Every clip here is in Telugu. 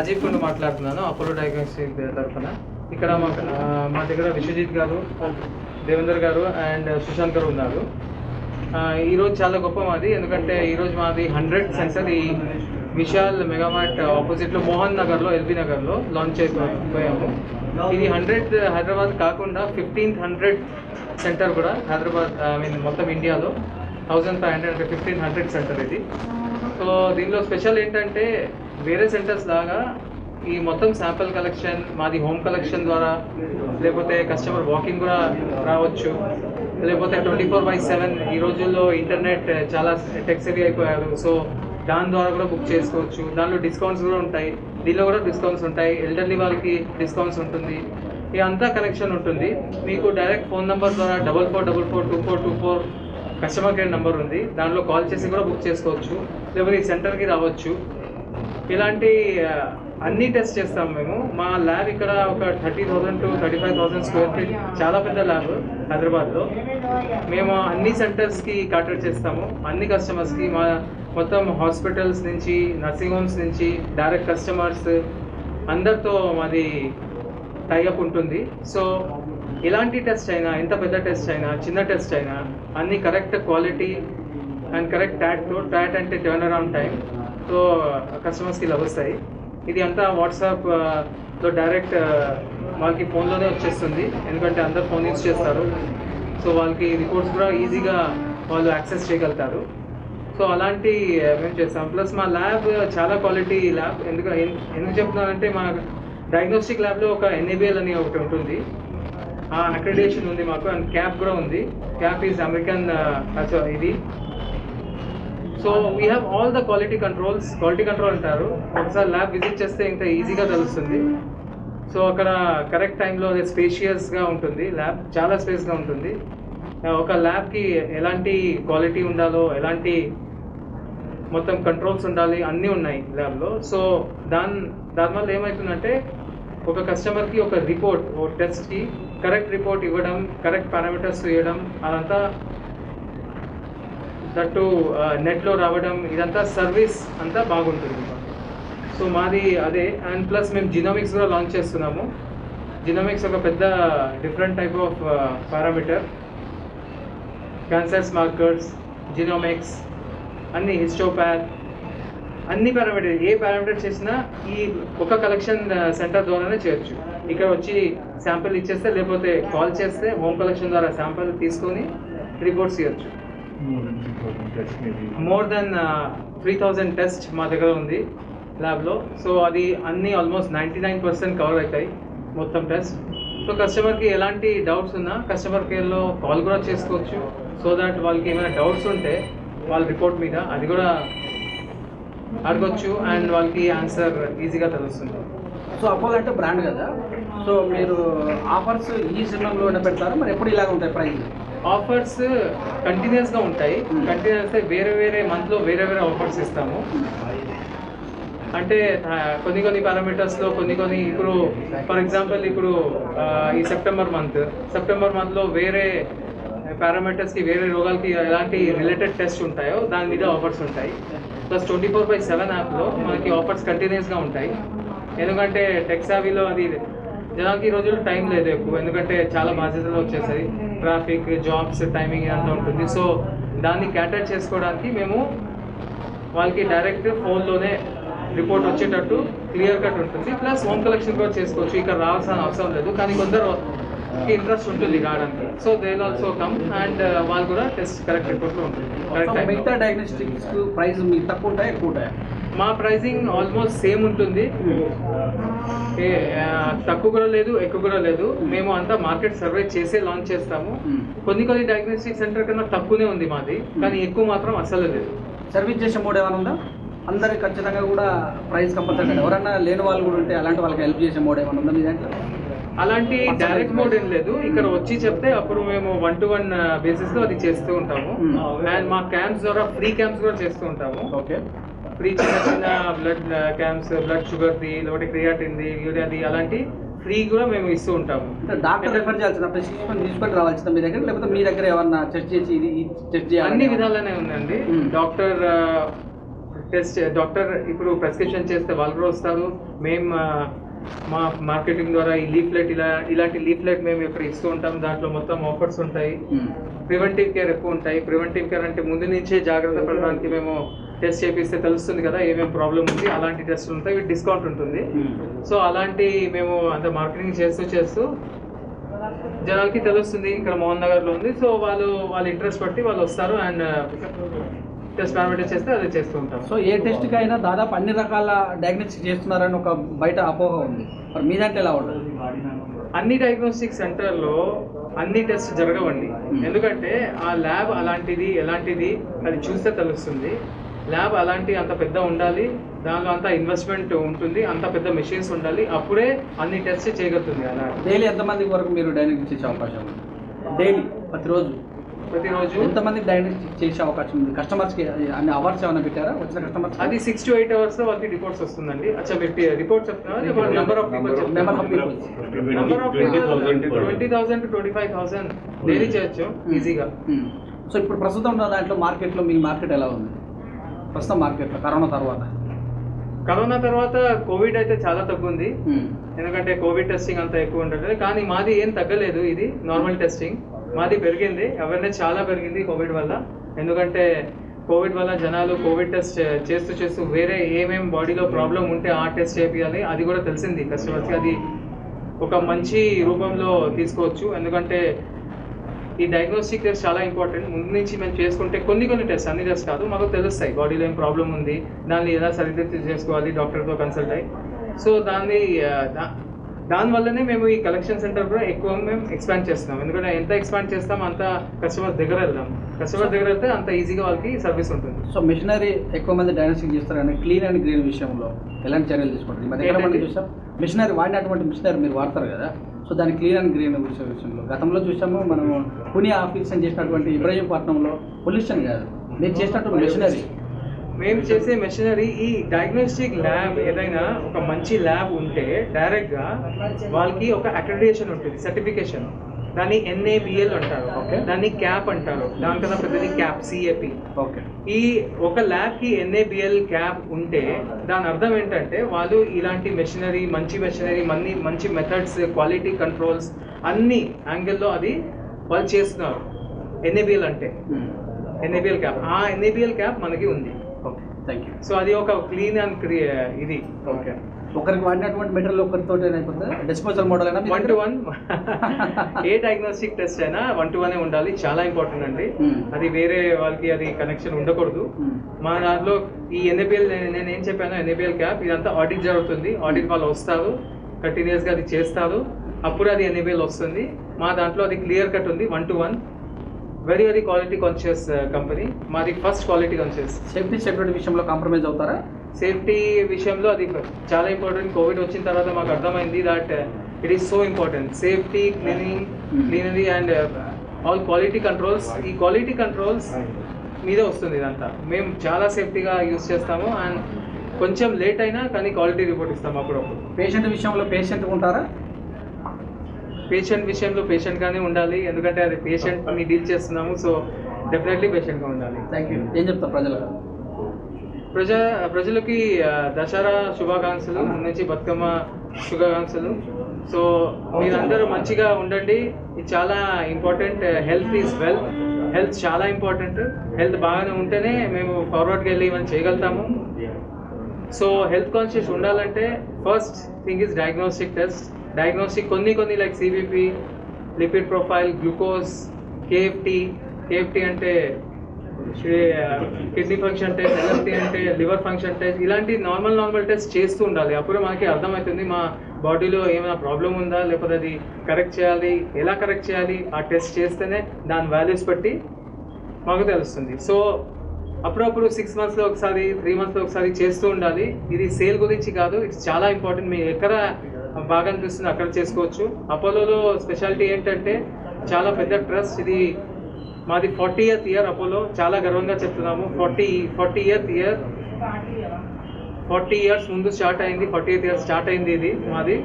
రాజీవ్ కుండు మాట్లాడుతున్నాను అపోలో డయాగ్నోస్టిక్ తరఫున. ఇక్కడ మా దగ్గర విశ్వజిత్ గారు, దేవేందర్ గారు అండ్ సుశాంత్ గారు ఉన్నారు. ఈరోజు చాలా గొప్ప మాది, ఎందుకంటే ఈరోజు మాది 100 సెంటర్ ఈ విశాల్ మెగామార్ట్ ఆపోజిట్లో మోహన్ నగర్లో, ఎల్బీ నగర్లో లాంచ్ అయిపోయాము. ఇది 100 హైదరాబాద్ కాకుండా 1500 సెంటర్ కూడా హైదరాబాద్ మొత్తం ఇండియాలో 1500 అంటే 1500 సెంటర్ ఇది. సో దీనిలో స్పెషల్ ఏంటంటే వేరే సెంటర్స్ లాగా ఈ మొత్తం శాంపిల్ కలెక్షన్ మాది హోమ్ కలెక్షన్ ద్వారా, లేకపోతే కస్టమర్ వాకింగ్ కూడా రావచ్చు, లేకపోతే 24/7 ఈ రోజుల్లో ఇంటర్నెట్ చాలా టెక్ సేవీ అయిపోయారు. సో దాని ద్వారా కూడా బుక్ చేసుకోవచ్చు. దానిలో డిస్కౌంట్స్ కూడా ఉంటాయి, దీనిలో కూడా డిస్కౌంట్స్ ఉంటాయి. ఎల్డర్లీ వాళ్ళకి డిస్కౌంట్స్ ఉంటుంది. ఇదంతా కనెక్షన్ ఉంటుంది. మీకు డైరెక్ట్ ఫోన్ నెంబర్ ద్వారా 44442424 కస్టమర్ కేర్ నెంబర్ ఉంది, దాంట్లో కాల్ చేసి కూడా బుక్ చేసుకోవచ్చు, లేకపోతే ఈ సెంటర్కి రావచ్చు. ఇలాంటి అన్ని టెస్ట్ చేస్తాం మేము. మా ల్యాబ్ ఇక్కడ ఒక 30,000 to 35,000 స్క్వేర్ ఫీట్ చాలా పెద్ద ల్యాబ్ హైదరాబాద్లో. మేము అన్ని సెంటర్స్కి కాటర్ చేస్తాము, అన్ని కస్టమర్స్కి. మా మొత్తం హాస్పిటల్స్ నుంచి, నర్సింగ్ హోమ్స్ నుంచి డైరెక్ట్ కస్టమర్స్ అందరితో మాది టైఅప్ ఉంటుంది. సో ఎలాంటి టెస్ట్ అయినా, ఎంత పెద్ద టెస్ట్ అయినా, చిన్న టెస్ట్ అయినా అన్ని correct quality and correct tat అంటే టర్న్ అరౌండ్ టైం సో కస్టమర్స్కి లభిస్తాయి. ఇది అంతా వాట్సాప్లో డైరెక్ట్ వాళ్ళకి ఫోన్లోనే వచ్చేస్తుంది, ఎందుకంటే అందరు ఫోన్ యూజ్ చేస్తారు. సో వాళ్ళకి రిపోర్ట్స్ కూడా ఈజీగా వాళ్ళు యాక్సెస్ చేయగలుగుతారు. సో అలాంటి మేము చేస్తాం. ప్లస్ మా ల్యాబ్ చాలా క్వాలిటీ ల్యాబ్. ఎందుకు చెప్తున్నానంటే మా డయాగ్నోస్టిక్ ల్యాబ్లో ఒక NABL అని ఒకటి ఉంటుంది, ఆ అక్రిడిటేషన్ ఉంది మాకు. అండ్ క్యాప్ కూడా ఉంది. క్యాప్ ఈజ్ అమెరికన్ ఇది. So we have all the quality control అంటారు. ఒకసారి ల్యాబ్ విజిట్ చేస్తే ఇంకా ఈజీగా తెలుస్తుంది. సో అక్కడ కరెక్ట్ టైంలో అదే స్పేషియస్గా ఉంటుంది, ల్యాబ్ చాలా స్పేస్గా ఉంటుంది. ఒక ల్యాబ్కి ఎలాంటి క్వాలిటీ ఉండాలో, ఎలాంటి మొత్తం కంట్రోల్స్ ఉండాలి, అన్నీ ఉన్నాయి ల్యాబ్లో. సో దానివల్ల ఏమవుతుందంటే ఒక కస్టమర్కి ఒక రిపోర్ట్, ఒక టెస్ట్కి కరెక్ట్ రిపోర్ట్ ఇవ్వడం, కరెక్ట్ పారామీటర్స్ ఇవ్వడం, అదంతా దట్టు నెట్లో రావడం, ఇదంతా సర్వీస్ అంతా బాగుంటుంది. సో మాది అదే. అండ్ ప్లస్ మేము జినోమిక్స్ కూడా లాంచ్ చేస్తున్నాము. జినోమిక్స్ ఒక పెద్ద different type of parameter. Cancers markers, genomics, అన్ని హిస్టోపాత్, అన్ని పారామీటర్, ఏ పారామీటర్ చేసినా ఈ ఒక కలెక్షన్ సెంటర్ ద్వారానే చేయొచ్చు. ఇక్కడ వచ్చి శాంపిల్ ఇచ్చేస్తే, లేకపోతే కాల్ చేస్తే హోమ్ కలెక్షన్ ద్వారా శాంపిల్ తీసుకొని రిపోర్ట్స్ ఇవ్వచ్చు. మోర్ దెన్ 3,000 టెస్ట్ మా దగ్గర ఉంది ల్యాబ్లో. సో అది అన్నీ ఆల్మోస్ట్ 99% కవర్ అవుతాయి మొత్తం టెస్ట్. సో కస్టమర్కి ఎలాంటి డౌట్స్ ఉన్నా కస్టమర్ కేర్లో కాల్ కూడా చేసుకోవచ్చు. సో దట్ వాళ్ళకి ఏమైనా డౌట్స్ ఉంటే వాళ్ళ రిపోర్ట్ మీద అది కూడా అడగొచ్చు అండ్ వాళ్ళకి ఆన్సర్ ఈజీగా తెలుస్తుంది. సో అపోలో అంటే బ్రాండ్ కదా, సో మీరు ఆఫర్స్ ఈ సినిమాలో పెడతారు, మరి ఎప్పుడు ఇలాగ ఉంటాయి ప్రైస్? ఆఫర్స్ కంటిన్యూస్గా ఉంటాయి. కంటిన్యూస్ వేరే మంత్లో వేరే ఆఫర్స్ ఇస్తాము. అంటే కొన్ని పారామీటర్స్లో కొన్ని ఇప్పుడు ఫర్ ఎగ్జాంపుల్ ఇప్పుడు ఈ సెప్టెంబర్ మంత్లో వేరే పారామీటర్స్కి, వేరే రోగాలకి ఎలాంటి రిలేటెడ్ టెస్ట్ ఉంటాయో దాని మీద ఆఫర్స్ ఉంటాయి. ప్లస్ 24/7 యాప్లో మనకి ఆఫర్స్ కంటిన్యూస్గా ఉంటాయి. ఎందుకంటే టెక్ సేవీలో అది జనానికి ఈ రోజుల్లో టైం లేదు ఎక్కువ, ఎందుకంటే చాలా బాధ్యతలు వచ్చేసాయి, ట్రాఫిక్, జాబ్స్, టైమింగ్ అంతా ఉంటుంది. సో దాన్ని క్యాటర్ చేసుకోవడానికి మేము వాళ్ళకి డైరెక్ట్ ఫోన్లోనే రిపోర్ట్ వచ్చేటట్టు క్లియర్ కట్ ఉంటుంది. ప్లస్ హోమ్ కలెక్షన్ కూడా చేసుకోవచ్చు, ఇక్కడ రావాల్సిన అవసరం లేదు. కానీ కొందరు ఇంట్రెస్ట్ ఉంటుంది రావడానికి. So they will also come and వాళ్ళు కూడా టెస్ట్ కరెక్ట్ రిపోర్ట్లో ఉంటుంది. మిగతా డయాగ్నోస్టిక్స్ ప్రైస్ మీకు తక్కువ ఉంటాయి, ఎక్కువ ఉంటాయి? మా ప్రైసింగ్ ఆల్మోస్ట్ సేమ్ ఉంటుంది, తక్కువ కూడా లేదు, ఎక్కువ కూడా లేదు. మేము అంతా మార్కెట్ సర్వే చేసే లాంచ్ చేస్తాము. కొన్ని డయాగ్నోస్టిక్ సెంటర్ కన్నా తక్కువనే ఉంది మాది, కానీ ఎక్కువ మాత్రం అసలు లేదు. సర్వీస్ చేసే మోడ్ ఏమైనా ఉందా? అందరికి ఖచ్చితంగా కూడా ప్రైస్ కంపల్సరీ, ఎవరన్నా లేని వాళ్ళు కూడా ఉంటే అలాంటి వాళ్ళకి హెల్ప్ చేసే మోడ్ ఏమైనా ఉందా మీ దాంట్లో? అలాంటి డైరెక్ట్ మోడ్ ఏం లేదు. ఇక్కడ వచ్చి చెప్తే అప్పుడు మేము 1-to-1 బేసిస్లో అది చేస్తూ ఉంటాము. అండ్ మా క్యాంప్స్ ద్వారా ఫ్రీ క్యాంప్స్ కూడా చేస్తూ ఉంటాము. ఓకే, ఫ్రీ చిన్న బ్లడ్ క్యాంప్స్, బ్లడ్ షుగర్ది, లేకపోతే క్రియాటిన్ది, యూరియాది, అలాంటి ఫ్రీ కూడా మేము ఇస్తూ ఉంటాము. డాక్టర్ రిఫర్ చేయాల్సిన ప్రిస్క్రిప్షన్ తీసుకొని రావాల్సిందా మీ దగ్గర, లేకపోతే మీ దగ్గర ఏమన్నా చెక్ చేసి ఇది టెస్ట్ చేయాలి? అన్ని విధాలనే ఉందండి. డాక్టర్ టెస్ట్ డాక్టర్ ఇప్పుడు ప్రిస్క్రిప్షన్ చేస్తే వాళ్ళు కూడా వస్తారు. మేము మా మార్కెటింగ్ ద్వారా ఈ లీఫ్లెట్ ఇలాంటి లీఫ్లెట్ మేము ఇక్కడ ఇస్తూ ఉంటాం. దాంట్లో మొత్తం ఆఫర్స్ ఉంటాయి. ప్రివెంటివ్ కేర్ ఎక్కువ ఉంటాయి. ప్రివెంటివ్ కేర్ అంటే ముందు నుంచే జాగ్రత్త పడడానికి మేము టెస్ట్ చేపిస్తే తెలుస్తుంది కదా ఏమేమి ప్రాబ్లం ఉంది, అలాంటి టెస్టులు ఉంటాయి. వీటి డిస్కౌంట్ ఉంటుంది. సో అలాంటి మేము అంత మార్కెటింగ్ చేస్తూ జనాలకి తెలుస్తుంది ఇక్కడ మోహన్ నగర్లో ఉంది. సో వాళ్ళ ఇంట్రెస్ట్ బట్టి వాళ్ళు వస్తారు అండ్ టెస్ట్ పారామీటర్ చేస్తే అదే చేస్తూ ఉంటాం. సో ఏ టెస్ట్కి అయినా దాదాపు అన్ని రకాల డయాగ్నోస్టిక్ చేస్తున్నారని ఒక బయట అపోహ ఉంది. మరి మీ దాంట్లో ఎలా ఉంటుంది? అన్ని డయాగ్నోస్టిక్ సెంటర్లో అన్ని టెస్ట్ జరగవండి. ఎందుకంటే ఆ ల్యాబ్ అలాంటిది ఎలాంటిది అది చూస్తే తెలుస్తుంది. ల్యాబ్ అంత పెద్ద ఉండాలి, దానిలో అంత ఇన్వెస్ట్మెంట్ ఉంటుంది, అంత పెద్ద మెషిన్స్ ఉండాలి, అప్పుడే అన్ని టెస్ట్ చేయగలుగుతుంది. అలా డైలీ ఎంతమంది వరకు మీరు డయాగ్నోస్టిక్ చేసే అవకాశం ఉంది? డైలీ ప్రతిరోజు ఎంతమంది డయాగ్నోస్టిక్ చేసే అవకాశం ఉంది? కస్టమర్స్కి అన్ని అవర్స్ ఏమైనా పెట్టారా? వచ్చిన కస్టమర్స్ అది 6 to 8 hours వాళ్ళకి రిపోర్ట్స్ వస్తుందండి. అచ్చా మీరు రిపోర్ట్ చెప్తున్నారు, number of people 20,000 to 25,000 daily చేయొచ్చు ఈజీగా. సో ఇప్పుడు ప్రస్తుతం ఉన్న దాంట్లో మార్కెట్లో మీ మార్కెట్ ఎలా ఉంది ప్రస్తుతం మార్కెట్లో కరోనా తర్వాత? కోవిడ్ అయితే చాలా తగ్గుంది. ఎందుకంటే కోవిడ్ టెస్టింగ్ అంత ఎక్కువ ఉండదు. కానీ మాది ఏం తగ్గలేదు, ఇది నార్మల్ టెస్టింగ్ మాది పెరిగింది. అవేర్నెస్ చాలా పెరిగింది కోవిడ్ వల్ల. ఎందుకంటే కోవిడ్ వల్ల జనాలు కోవిడ్ టెస్ట్ చేస్తూ వేరే ఏమేమి బాడీలో ప్రాబ్లం ఉంటే ఆ టెస్ట్ చేయాలి అది కూడా తెలిసింది కస్టమర్స్కి. అది ఒక మంచి రూపంలో తీసుకోవచ్చు. ఎందుకంటే ఈ డయాగ్నోస్టిక్ టెస్ట్ చాలా ఇంపార్టెంట్. ముందు నుంచి మేము చేసుకుంటే కొన్ని టెస్ట్, అన్ని టెస్ట్ కాదు, మాకు తెలుస్తాయి బాడీలో ఏం ప్రాబ్లం ఉంది, దాన్ని ఎలా సరిదిద్దు చేసుకోవాలి డాక్టర్తో కన్సల్ట్ అయ్యి. సో దానివల్లనే మేము ఈ కలెక్షన్ సెంటర్ కూడా ఎక్కువ మేము ఎక్స్పాండ్ చేస్తున్నాం. ఎందుకంటే ఎంత ఎక్స్పాండ్ చేస్తాం అంత కస్టమర్ దగ్గర వెళ్దాం. కస్టమర్ దగ్గర వెళ్తే అంత ఈజీగా వాళ్ళకి సర్వీస్ ఉంటుంది. సో మిషనరీ ఎక్కువ మంది డయాగ్నోస్టిక్ చేస్తారు కానీ క్లీన్ అండ్ గ్రీన్ విషయంలో ఎలాంటి చర్యలు తీసుకుంటారు? మా దగ్గర మనం చూసాం మిషనరీ వాడినటువంటి మిషనరీ మీరు వాడతారు కదా, సో దాని క్లీన్ అండ్ గ్రీన్ విషయంలో గతంలో చూసాము మనము పుణె ఆఫీస్ అని చేసినటువంటి ఇబ్రహీంపట్నంలో పొల్యూషన్ కాదు, మీరు చేసినటువంటి మిషనరీ. మేము చేసే మెషినరీ ఈ డయాగ్నోస్టిక్ ల్యాబ్ ఏదైనా ఒక మంచి ల్యాబ్ ఉంటే డైరెక్ట్గా వాళ్ళకి ఒక అక్రెడిటేషన్ ఉంటుంది, సర్టిఫికేషన్. దాన్ని NABL అంటారు, దాన్ని క్యాప్ అంటారు, దానికన్నా పెద్దది క్యాప్ CAP. ఈ ఒక ల్యాబ్కి NABL క్యాప్ ఉంటే దాని అర్థం ఏంటంటే వాళ్ళు ఇలాంటి మెషినరీ మంచి మెథడ్స్, క్వాలిటీ కంట్రోల్స్ అన్ని యాంగిల్లో అది వాళ్ళు చేస్తున్నారు. NABL అంటే NABL క్యాప్, ఆ NABL క్యాప్ మనకి ఉంది. Thank you. సో అది ఒక క్లీన్ అండ్ ఇది ఒకరికి వాడినటువంటి మెటీరియల్ ఒకరితో అయిపోతుంది. డిస్పోజల్ మోడల్ అయినా 1-to-1 ఏ డయాగ్నోస్టిక్ టెస్ట్ అయినా 1-to-1 ఉండాలి, చాలా ఇంపార్టెంట్ అండి. అది వేరే వాళ్ళకి అది కనెక్షన్ ఉండకూడదు. మా దాంట్లో ఈ NABL నేను ఏం చెప్పాను, NABL క్యాప్ ఇదంతా ఆడిట్ జరుగుతుంది. ఆడిట్ వాళ్ళు వస్తారు, కంటిన్యూస్గా అది చేస్తారు, అప్పుడు అది NABL వస్తుంది. మా దాంట్లో అది క్లియర్ కట్ ఉంది, 1-to-1. Very quality conscious company మాది, ఫస్ట్ క్వాలిటీ కాన్షియస్. సెక్యూరిటీ విషయంలో కాంప్రమైజ్ అవుతారా? సేఫ్టీ విషయంలో అది చాలా ఇంపార్టెంట్. కోవిడ్ వచ్చిన తర్వాత మాకు అర్థమైంది that it is so important. Safety, క్లీనరీ అండ్ ఆల్ క్వాలిటీ కంట్రోల్స్. ఈ క్వాలిటీ కంట్రోల్స్ మీదే వస్తుంది ఇదంతా. మేము చాలా సేఫ్టీగా యూజ్ చేస్తాము అండ్ కొంచెం లేట్ అయినా కానీ క్వాలిటీ రిపోర్ట్ ఇస్తాము అప్పుడప్పుడు. పేషెంట్ విషయంలో పేషెంట్ ఉంటారా? పేషెంట్ విషయంలో పేషెంట్గానే ఉండాలి, ఎందుకంటే అది పేషెంట్ని డీల్ చేస్తున్నాము. సో డెఫినెట్లీ పేషెంట్గా ఉండాలి. Thank you. ఏం చెప్తారు ప్రజలకి దసరా శుభాకాంక్షలు, నుంచి బతుకమ్మ శుభాకాంక్షలు. సో మీరందరూ మంచిగా ఉండండి, ఇది చాలా important. Health is wealth, health చాలా ఇంపార్టెంట్. హెల్త్ బాగానే ఉంటేనే మేము ఫార్వర్డ్కి వెళ్ళి ఇవన్నీ చేయగలుగుతాము. సో హెల్త్ కాన్షియస్ ఉండాలంటే first thing is diagnostic test. Diagnostic కొన్ని like CBP, lipid profile, glucose, KFT అంటే కిడ్నీ ఫంక్షన్ టెస్ట్, LFT అంటే లివర్ ఫంక్షన్ టెస్ట్, ఇలాంటి నార్మల్ టెస్ట్ చేస్తూ ఉండాలి. అప్పుడు మనకి అర్థమవుతుంది మా బాడీలో ఏమైనా ప్రాబ్లం ఉందా, లేకపోతే అది కరెక్ట్ చేయాలి, ఎలా కరెక్ట్ చేయాలి. ఆ టెస్ట్ చేస్తేనే దాని వాల్యూస్ బట్టి మాకు తెలుస్తుంది. సో అప్పుడప్పుడు 6 monthsలో ఒకసారి, 3 monthsలో ఒకసారి చేస్తూ ఉండాలి. ఇది సేల్ గురించి కాదు, ఇట్స్ చాలా ఇంపార్టెంట్. మీరు ఎక్కడ బాగా అనిపిస్తుంది అక్కడ చేసుకోవచ్చు. అపోలోలో స్పెషాలిటీ ఏంటంటే చాలా పెద్ద ట్రస్ట్. ఇది మాది 40th year అపోలో, చాలా గర్వంగా చెప్తున్నాము. 40th year 40 years ముందు స్టార్ట్ అయింది, 40th year స్టార్ట్ అయింది ఇది మాది.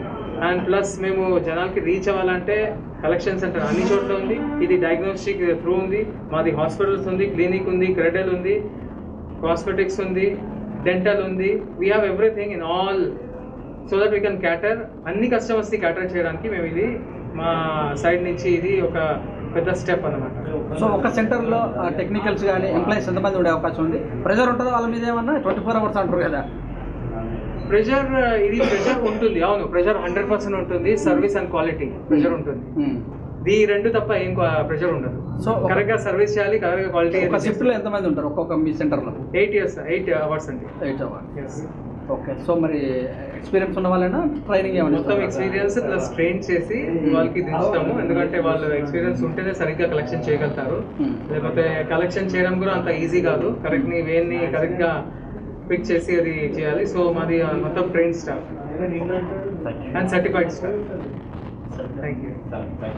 అండ్ ప్లస్ మేము జనాలకి రీచ్ అవ్వాలంటే కలెక్షన్ సెంటర్ అన్ని చోట్ల ఉంది. ఇది డయాగ్నోస్టిక్ త్రూ ఉంది. మాది హాస్పిటల్స్ ఉంది, క్లినిక్ ఉంది, క్రెడెల్ ఉంది, కాస్మెటిక్స్ ఉంది, డెంటల్ ఉంది, we have everything in all, so that we can cater అన్ని కస్టమర్స్ని క్యాటర్ చేయడానికి మేము ఇది మా సైడ్ నుంచి ఇది ఒక పెద్ద స్టెప్ అన్నమాట. సో ఒక సెంటర్లో టెక్నికల్స్ కానీ ఎంప్లాయీస్ ఎంతమంది ఉండే అవకాశం ఉంది? ప్రెజర్ ఉంటుందో వాళ్ళ మీద ఏమన్నా 24 hours అంటారు కదా? ప్రెషర్ ఉంటుంది, అవును, ప్రెషర్ 100% ఉంటుంది. సర్వీస్ అండ్ క్వాలిటీ ప్రెషర్ ఉంటుంది, ఈ రెండు తప్ప ఏం ప్రెషర్ ఉండదు. సో కరెక్ట్గా సర్వీస్ చేయాలి, కరెక్ట్గా క్వాలిటీ. ఒక షిఫ్ట్లో ఎంతమంది ఉంటారు ఒక్కొక్క మీ సెంటర్లో? 8 hours అండి. 8 hours. ఓకే. సో మరి ఎక్స్పీరియన్స్ ఉన్న వాళ్ళైనా ట్రైనింగ్ ఏమన్నా? మొత్తం ఎక్స్పీరియన్స్ ప్లస్ ట్రైన్ చేసి వాళ్ళకి దించుతాము. ఎందుకంటే వాళ్ళు ఎక్స్పీరియన్స్ ఉంటేనే సరిగ్గా కలెక్షన్ చేయగలుగుతారు, లేకపోతే కలెక్షన్ చేయడం కూడా అంత ఈజీ కాదు. కరెక్ట్ని వేన్ని కరెక్ట్గా పిక్ చేసి అది చేయాలి. సో మాది మొత్తం train staff and certified staff. Thank you.